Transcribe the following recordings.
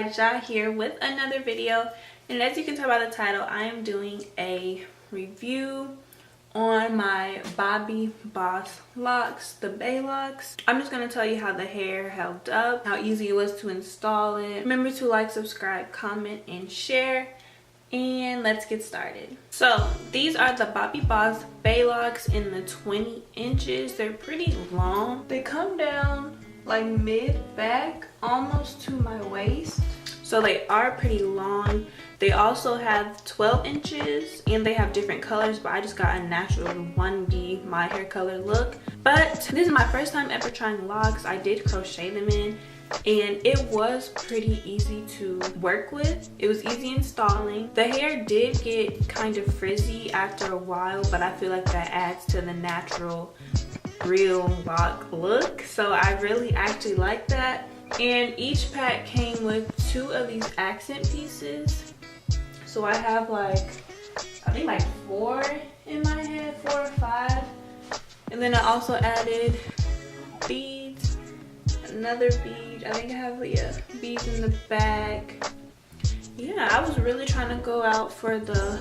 guys, Ja here with another video, and as you can tell by the title, I am doing a review on my Bobbi Boss locks, the Bae Locs. I'm just going to tell you how the hair held up, how easy it was to install it. Remember to like, subscribe, comment, and share, and let's get started. So these are the Bobbi Boss Bae Locs in the 20 inches. They're pretty long. They come down like mid back almost to my waist, so they are pretty long. They also have 12 inches and they have different colors, but I just got a natural 1B my hair color look. But this is my first time ever trying locks. I did crochet them in and it was pretty easy to work with. It was easy installing. The hair did get kind of frizzy after a while, but I feel like that adds to the natural real lock look, so I really actually like that. And each pack came with 2 of these accent pieces, so I have like I think like 4 in my head, 4 or 5. And then I also added beads, another bead. I think I have beads in the back. Yeah, I was really trying to go out for the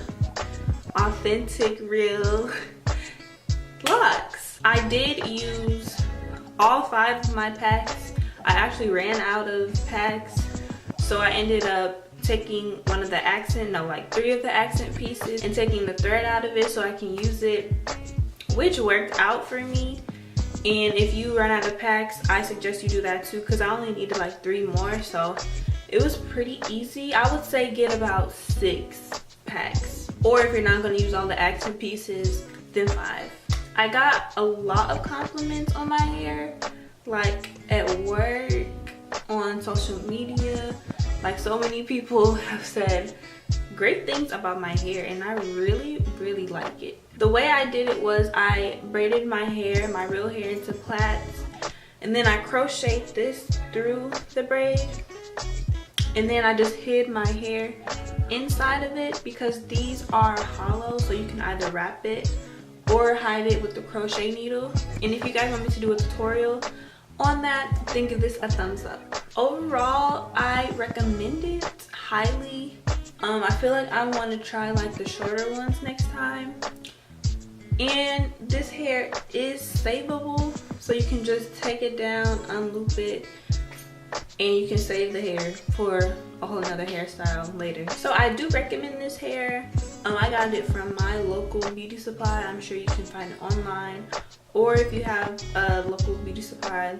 authentic real locks. I did use all 5 of my packs. I actually ran out of packs, so I ended up taking one of the accent, no, like 3 of the accent pieces, and taking the thread out of it so I can use it, which worked out for me. And if you run out of packs, I suggest you do that too, because I only needed like 3 more, so it was pretty easy. I would say get about 6 packs, or if you're not going to use all the accent pieces, then 5. I got a lot of compliments on my hair, like at work, on social media. Like, so many people have said great things about my hair, and I really like it. The way I did it was I braided my hair, my real hair, into plaits, and then I crocheted this through the braid, and then I just hid my hair inside of it because these are hollow, so you can either wrap it or hide it with the crochet needle. And if you guys want me to do a tutorial on that, then give this a thumbs up. Overall, I recommend it highly. I feel like I want to try like the shorter ones next time. And this hair is savable, so you can just take it down, unloop it, and you can save the hair for a whole nother hairstyle later. So I do recommend this hair. I got it from my local beauty supply. I'm sure you can find it online, or if you have a local beauty supply,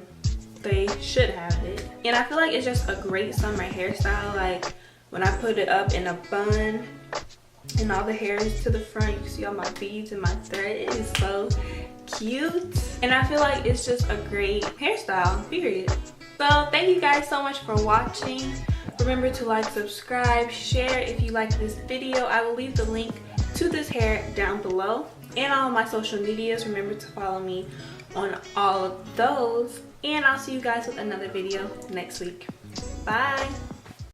they should have it. And I feel like it's just a great summer hairstyle. Like, when I put it up in a bun and all the hair is to the front, you can see all my beads and my thread. It is so cute, and I feel like it's just a great hairstyle, period. So thank you guys so much for watching. Remember to like, subscribe, share if you like this video. I will leave the link to this hair down below, and all my social medias. Remember to follow me on all of those, and I'll see you guys with another video next week. Bye.